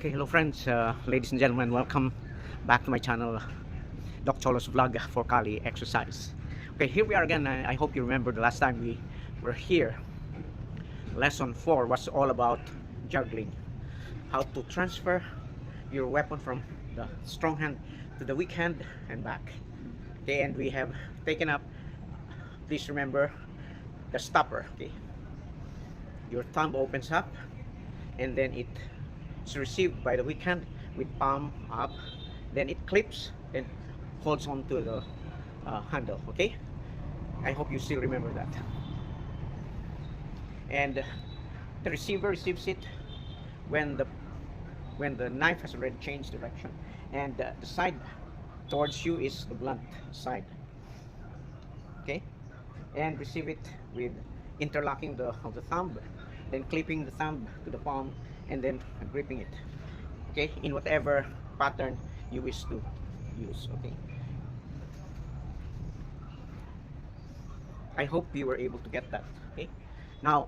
Okay, hello friends, ladies and gentlemen, welcome back to my channel, Doc Cholo's vlog for Kali exercise. Okay, here we are again. I hope you remember the last time we were here. Lesson 4 was all about juggling, how to transfer your weapon from the strong hand to the weak hand and back. Okay, and we have taken up, please remember, the stopper. Okay, your thumb opens up and then it's received by the weak hand with palm up, then it clips and holds on to the handle. Okay, I hope you still remember that. And the receiver receives it when the knife has already changed direction, and the side towards you is the blunt side. Okay, and receive it with interlocking of the thumb, then clipping the thumb to the palm, and then gripping it. Okay, in whatever pattern you wish to use. Okay, I hope you were able to get that. Okay, now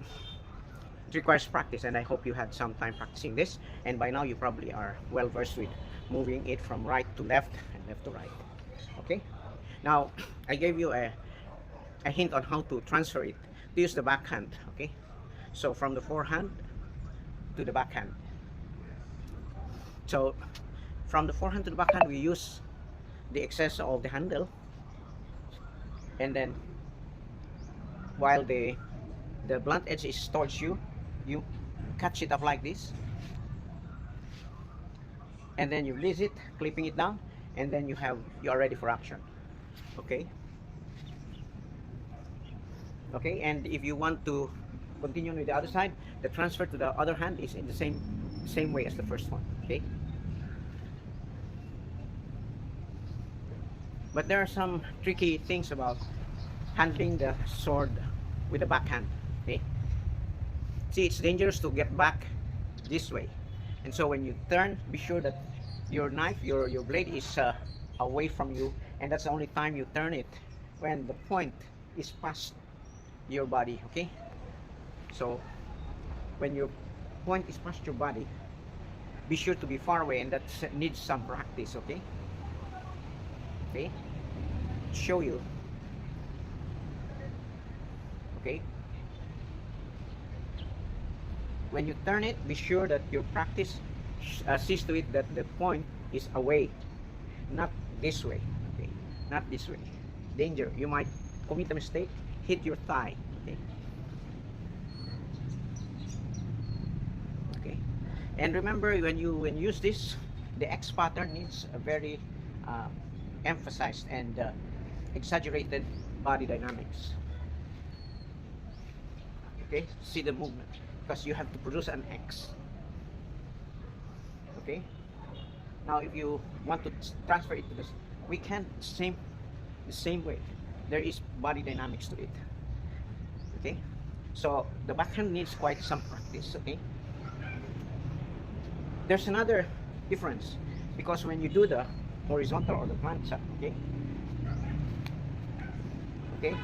it requires practice, and I hope you had some time practicing this, and by now you probably are well versed with moving it from right to left and left to right. Okay, now I gave you a hint on how to transfer it to use the backhand. Okay, so from the forehand to the backhand. So from the forehand to the backhand, we use the excess of the handle, and then while the blunt edge is towards you, you catch it up like this, and then you release it, clipping it down, and then you are ready for action. Okay, okay, and if you want to continue with the other side, the transfer to the other hand is in the same way as the first one. Okay, but there are some tricky things about handling the sword with the backhand. Okay, see, it's dangerous to get back this way, and so when you turn, be sure that your knife, your blade is away from you, and that's the only time you turn it, when the point is past your body. Okay, so when your point is past your body, be sure to be far away, and that needs some practice. Okay, okay, show you. Okay, when you turn it, be sure that your practice sees to it that the point is away, not this way. Okay, not this way. Danger, you might commit a mistake, hit your thigh. Okay, okay, and remember, when you use this, the X pattern needs a very emphasized and exaggerated body dynamics. Okay, see the movement, because you have to produce an X. Okay, now if you want to transfer it to this, we can the same way. There is body dynamics to it. Okay, so the backhand needs quite some practice. Okay, there's another difference, because when you do the horizontal or the plancha, okay, okay,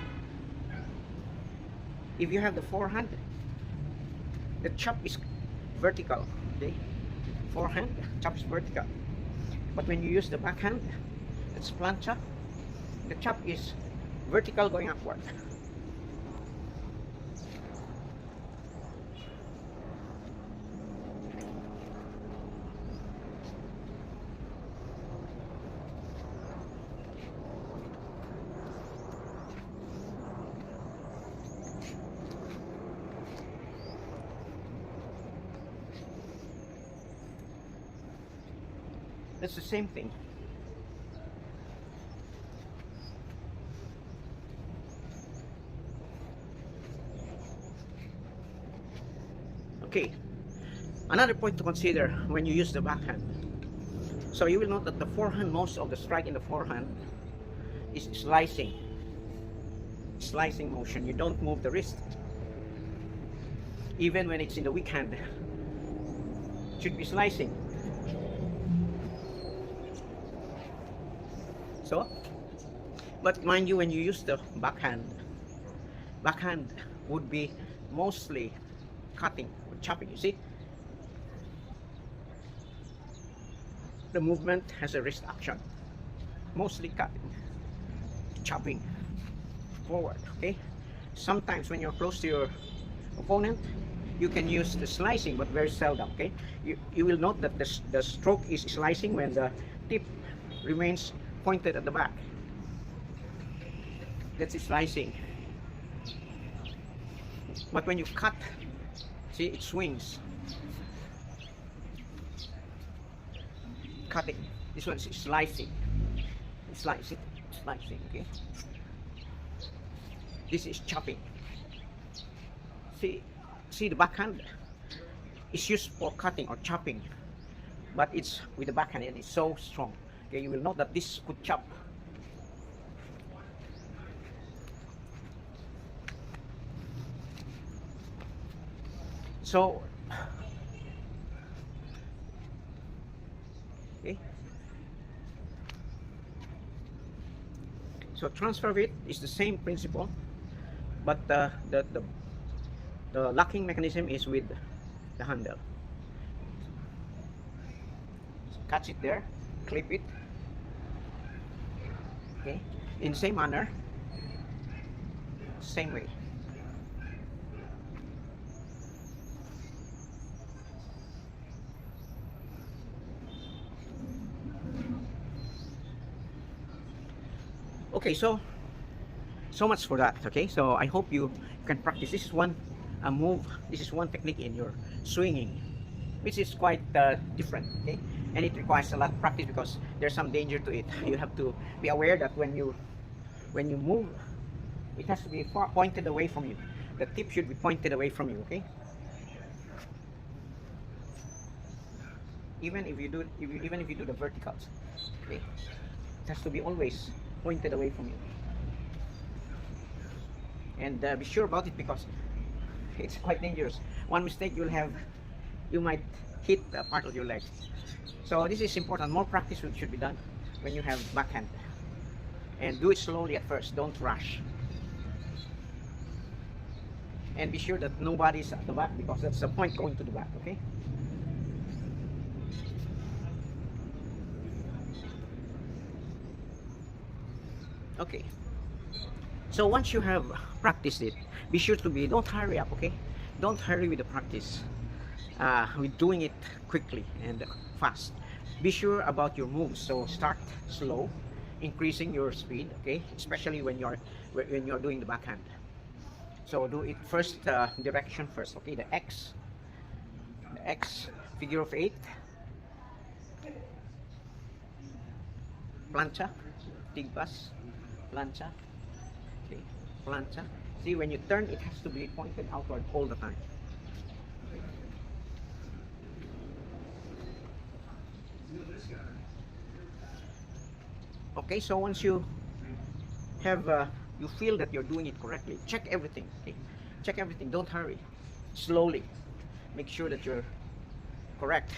if you have the forehand, the chop is vertical. Okay, forehand chop is vertical, but when you use the backhand, it's plancha, the chop is vertical going upward. That's the same thing. Okay, another point to consider when you use the backhand. So you will note that the forehand, most of the strike in the forehand is slicing motion. You don't move the wrist. Even when it's in the weak hand, it should be slicing. So, but mind you, when you use the backhand would be mostly cutting or chopping. You see, the movement has a wrist action, mostly cutting, chopping forward. Okay, sometimes when you're close to your opponent, you can use the slicing, but very seldom. Okay, you will note that the stroke is slicing when the tip remains pointed at the back. That's slicing. But when you cut, see, it swings. Cutting. This one's slicing. Slicing. Slicing. Okay. This is chopping. See the backhand is used for cutting or chopping, but it's with the backhand and it's so strong. Okay, you will note that this could chop. So, okay. So transfer of it is the same principle, but the locking mechanism is with the handle. So catch it there, clip it. Okay, in the same manner, same way. Okay, so much for that. Okay, so I hope you can practice. This is one move, this is one technique in your swinging, which is quite different. Okay, and it requires a lot of practice because there's some danger to it. You have to be aware that when you move, it has to be far pointed away from you. The tip should be pointed away from you. Okay, even if you do the verticals, okay, it has to be always pointed away from you. And be sure about it because it's quite dangerous. One mistake you might hit a part of your leg. So this is important. More practice should be done when you have backhand. And do it slowly at first. Don't rush. And be sure that nobody's at the back because that's the point, going to the back. Okay. Okay, so once you have practiced it, be sure to don't hurry up. Okay, don't hurry with the practice, with doing it quickly and fast. Be sure about your moves, so start slow, increasing your speed. Okay, especially when you're doing the backhand. So do it first, direction first. Okay, the X figure of 8, plancha, tigpas, plancha, okay, plancha. See, when you turn, it has to be pointed outward all the time. Okay, so once you have you feel that you're doing it correctly, check everything. Okay, check everything. Don't hurry. Slowly, make sure that you're correct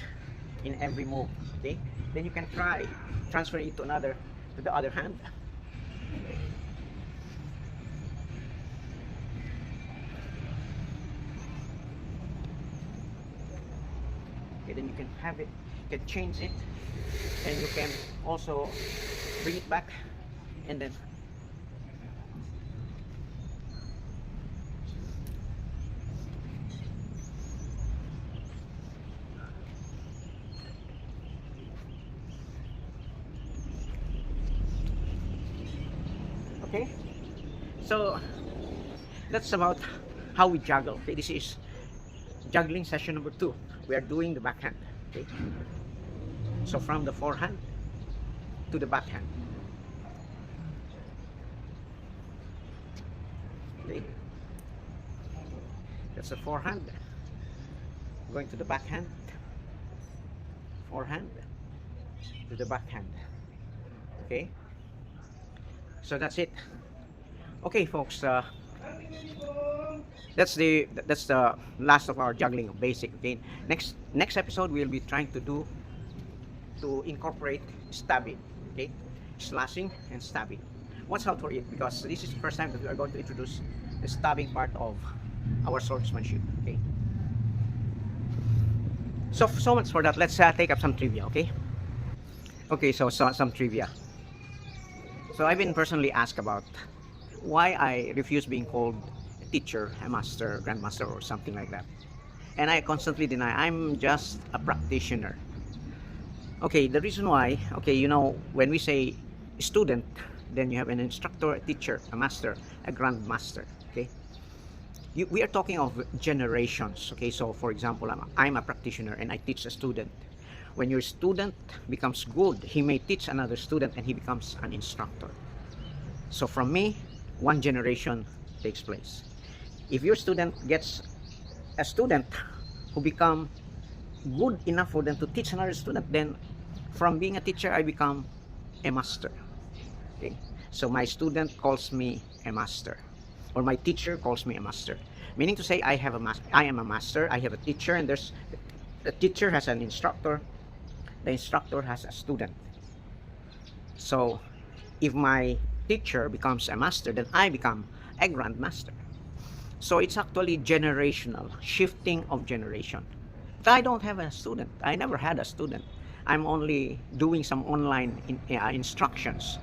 in every move. Okay, then you can transfer it to the other hand. Okay, then you can have it, you can change it, and you can also bring it back, and then okay. So that's about how we juggle. Okay, this is juggling session number 2. We are doing the backhand. Okay, so from the forehand to the backhand. Okay, that's the forehand going to the backhand, forehand to the backhand. Okay, so that's it. Okay, folks, that's the last of our juggling basic. Okay, next episode we'll be trying to incorporate stabbing. Okay, slashing and stabbing. Watch out for it because this is the first time that we are going to introduce the stabbing part of our swordsmanship. Okay, so much for that. Let's take up some trivia. Okay, Okay, so, some trivia. So I've been personally asked about why I refuse being called a teacher, a master, grandmaster, or something like that. And I constantly deny I'm just a practitioner. Okay, the reason why, okay, when we say student, then you have an instructor, a teacher, a master, a grandmaster. Okay, we are talking of generations. Okay, so for example, I'm a practitioner and I teach a student. When your student becomes good, he may teach another student and he becomes an instructor. So from me, one generation takes place. If your student gets a student who become good enough for them to teach another student, then from being a teacher, I become a master. Okay, so my student calls me a master, or my teacher calls me a master. Meaning to say, I am a master. I have a teacher, and the teacher has an instructor. The instructor has a student. So if my teacher becomes a master, then I become a grandmaster. So it's actually generational, shifting of generation. But I don't have a student. I never had a student. I'm only doing some online instructions,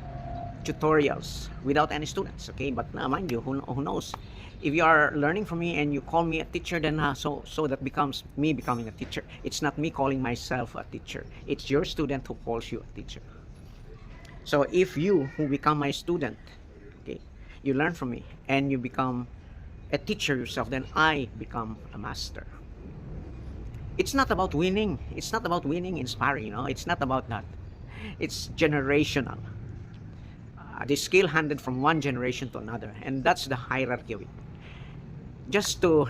tutorials without any students. Okay, but mind you, who knows? If you are learning from me and you call me a teacher, then so that becomes me becoming a teacher. It's not me calling myself a teacher. It's your student who calls you a teacher. So if you who become my student, okay, you learn from me and you become a teacher yourself, then I become a master. It's not about winning. It's not about winning, inspiring. It's not about that. It's generational. The skill handed from one generation to another, and that's the hierarchy of it. Just to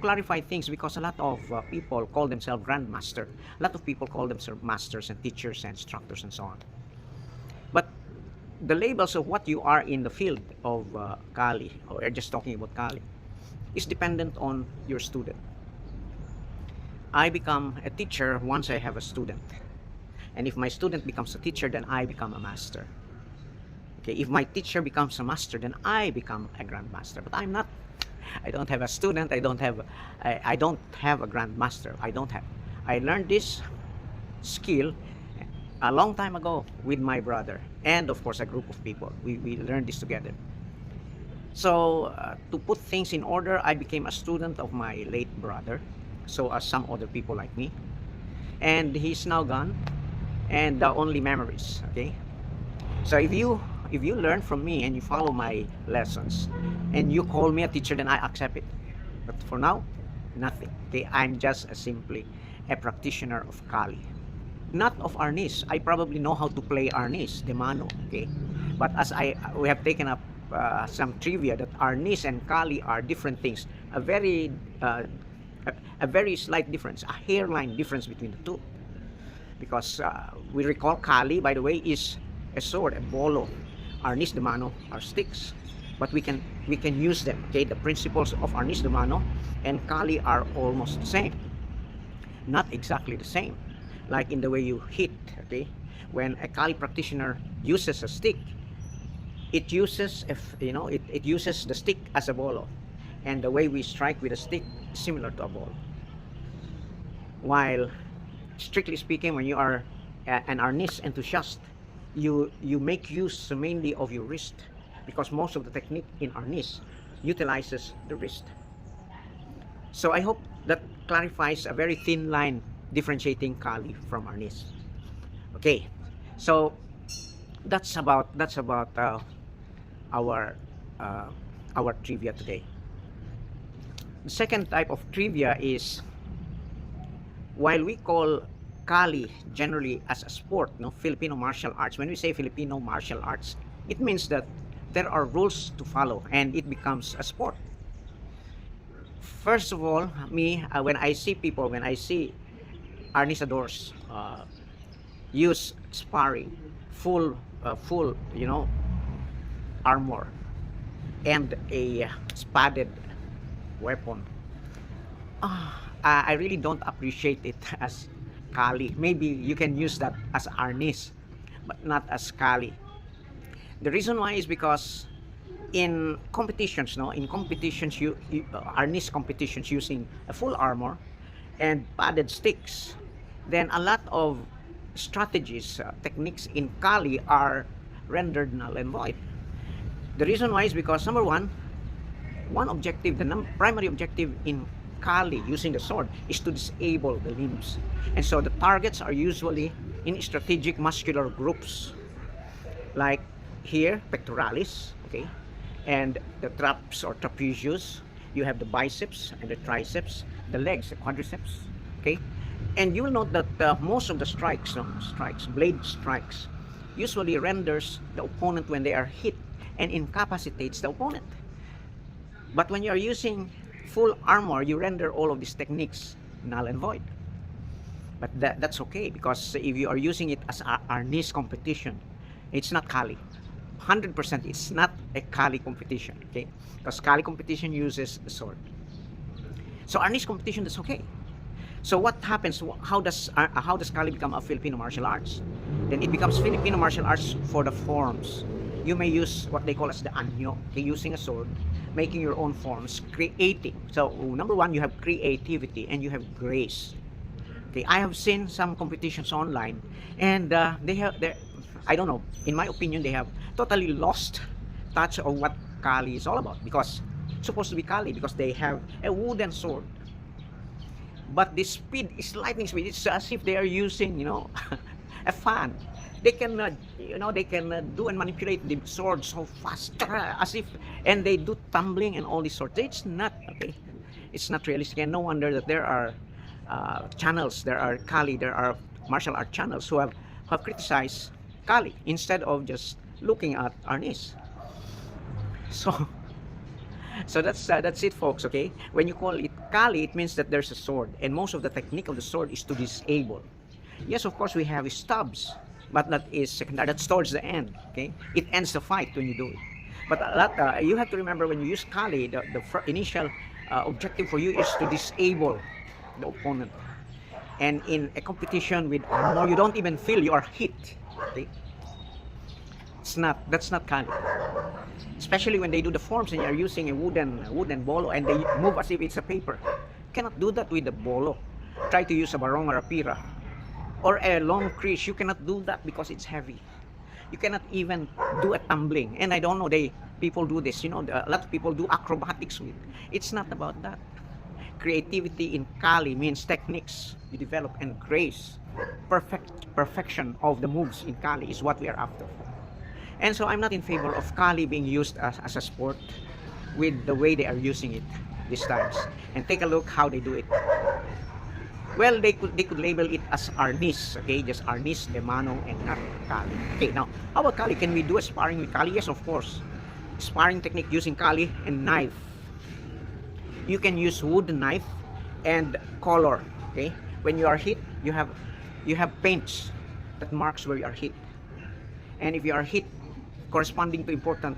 clarify things, because a lot of people call themselves grandmaster. A lot of people call themselves masters and teachers and instructors and so on. But the labels of what you are in the field of Kali, or we're just talking about Kali, is dependent on your student. I become a teacher once I have a student. And if my student becomes a teacher, then I become a master. Okay, if my teacher becomes a master, then I become a grandmaster. But I'm not. I don't have a student. I don't have a grandmaster. I learned this skill a long time ago with my brother and of course a group of people. We learned this together. So to put things in order, I became a student of my late brother, so as some other people like me, and he's now gone, and only memories. Okay, so if you learn from me and you follow my lessons and you call me a teacher, then I accept it. But for now, nothing. Okay, I'm just simply a practitioner of Kali, not of arnis. I probably know how to play arnis, the mano. Okay, but as we have taken up some trivia that arnis and Kali are different things. A very slight difference, a hairline difference between the two. Because we recall Kali, by the way, is a sword, a bolo. Arnis de mano are sticks, but we can use them. Okay, the principles of arnis de mano and Kali are almost the same, not exactly the same, like in the way you hit. Okay, when a Kali practitioner uses a stick, it uses it uses the stick as a bolo, and the way we strike with a stick is similar to a ball. While strictly speaking, when you are an arnis enthusiast, you make use mainly of your wrist, because most of the technique in arnis utilizes the wrist. So I hope that clarifies a very thin line differentiating Kali from arnis. Okay, so that's about our trivia today. The second type of trivia is, while we call Kali generally as a sport, Filipino martial arts. When we say Filipino martial arts, it means that there are rules to follow and it becomes a sport. First of all, when I see arnisadors use sparring, full armor and a padded weapon, I really don't appreciate it as Kali. Maybe you can use that as arnis, but not as Kali. The reason why is because in competitions, arnis competitions using a full armor and padded sticks, then a lot of strategies, techniques in Kali are rendered null and void. The reason why is because number one objective, the primary objective in Kali using the sword is to disable the limbs. And so the targets are usually in strategic muscular groups, like here, pectoralis, okay, and the traps or trapezius. You have the biceps and the triceps, the legs, the quadriceps, okay. And you will note that most of the blade strikes, usually renders the opponent when they are hit and incapacitates the opponent. But when you are using full armor, you render all of these techniques null and void. But that's okay, because if you are using it as arnis competition, it's not Kali. 100% it's not a Kali competition, okay? Because Kali competition uses the sword. So arnis competition, that's okay. So what happens? How does Kali become a Filipino martial arts? Then it becomes Filipino martial arts for the forms. You may use what they call as the anyo, okay, using a sword, making your own forms, creating. So number one, you have creativity and you have grace. Okay, I have seen some competitions online, and I don't know, in my opinion, they have totally lost touch of what Kali is all about, because it's supposed to be Kali because they have a wooden sword. But the speed is lightning speed. It's as if they are using, a fan. They can, they can do and manipulate the sword so fast, as if, and they do tumbling and all these sorts. It's not, okay. It's not realistic, and no wonder that there are channels, there are martial art channels who have criticized Kali instead of just looking at arnis. So that's it, folks, okay? When you call it Kali, it means that there's a sword, and most of the technique of the sword is to disable. Yes, of course, we have stabs, but that is secondary. That's towards the end, okay? It ends the fight when you do it. But you have to remember, when you use Kali, the initial objective for you is to disable the opponent. And in a competition with armor, you don't even feel you are hit, okay? That's not Kali. Especially when they do the forms and you're using a wooden bolo and they move as if it's a paper. You cannot do that with the bolo. Try to use a barong or a pira or a long crease. You cannot do that because it's heavy. You cannot even do a tumbling. And I don't know, people do this, a lot of people do acrobatics with. It's not about that. Creativity in Kali means techniques you develop, and grace, perfection of the moves in Kali is what we are after. And so I'm not in favor of Kali being used as a sport with the way they are using it these times. And take a look how they do it. Well, they could label it as arnis, okay? Just arnis de mano and not Kali. Okay, now, how about Kali? Can we do a sparring with Kali? Yes, of course. Sparring technique using Kali and knife. You can use wooden knife and color, okay? When you are hit, you have paints that marks where you are hit. And if you are hit corresponding to important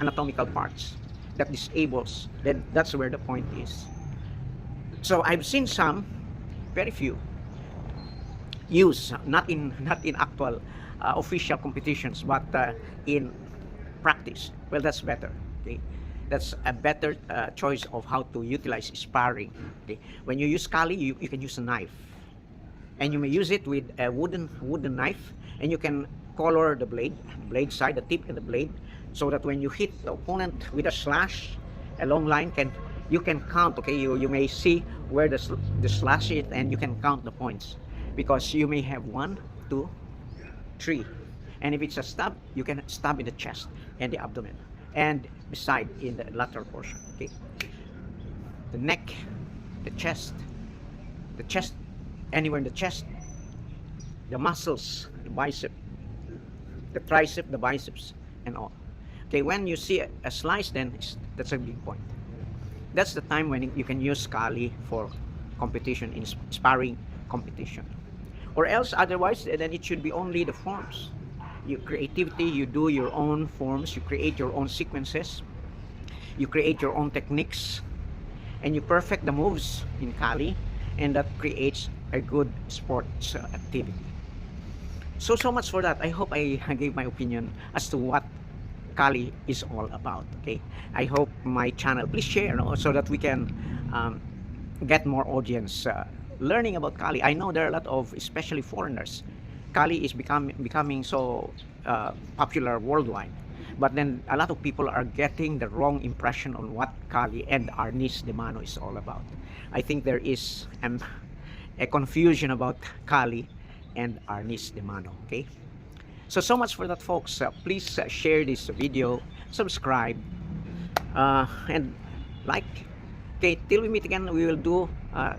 anatomical parts that disables, then that's where the point is. So I've seen some, very few, use not in actual official competitions, but in practice. Well, that's better. Okay, that's a better choice of how to utilize sparring. Okay, when you use Kali, you can use a knife, and you may use it with a wooden knife, and you can color the blade side, the tip and the blade, so that when you hit the opponent with a slash, a long line, you can count, okay? You may see where the slash is, and you can count the points, because you may have 1, 2, 3, and if it's a stab, you can stab in the chest and the abdomen, and beside in the lateral portion, okay? The neck, the chest, anywhere in the chest, the muscles, the bicep, the tricep, the biceps, and all. Okay, when you see a slice, then that's a big point. That's the time when you can use Kali for competition, in sparring competition. Or else, otherwise, then it should be only the forms. Your creativity, you do your own forms, you create your own sequences, you create your own techniques, and you perfect the moves in Kali, and that creates a good sports activity. So much for that. I hope I gave my opinion as to what Kali is all about. Okay, I hope my channel, please share, so that we can get more audience learning about Kali. I know there are a lot of, especially foreigners. Kali is becoming so popular worldwide. But then a lot of people are getting the wrong impression on what Kali and arnis de mano is all about. I think there is a confusion about Kali and arnis de mano. Okay, so much for that, folks. Please share this video, subscribe, and like. Okay, till we meet again, we will do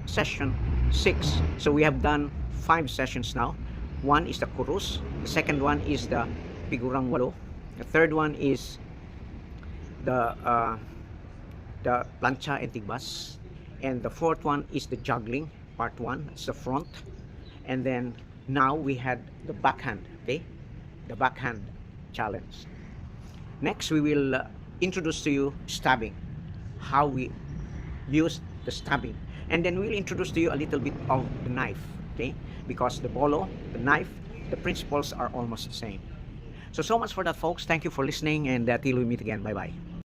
session 6. So we have done 5 sessions now. One is the kurus, the second one is the figurang walo, the third one is the plancha and tigbas, and the fourth one is the juggling part 1. It's the front. And then now we had the backhand. Okay, the backhand challenge. Next we will introduce to you stabbing, how we use the stabbing, and then we'll introduce to you a little bit of the knife. Okay, because the bolo, the knife, the principles are almost the same. So much for that, folks. Thank you for listening, and till we meet again. Bye bye.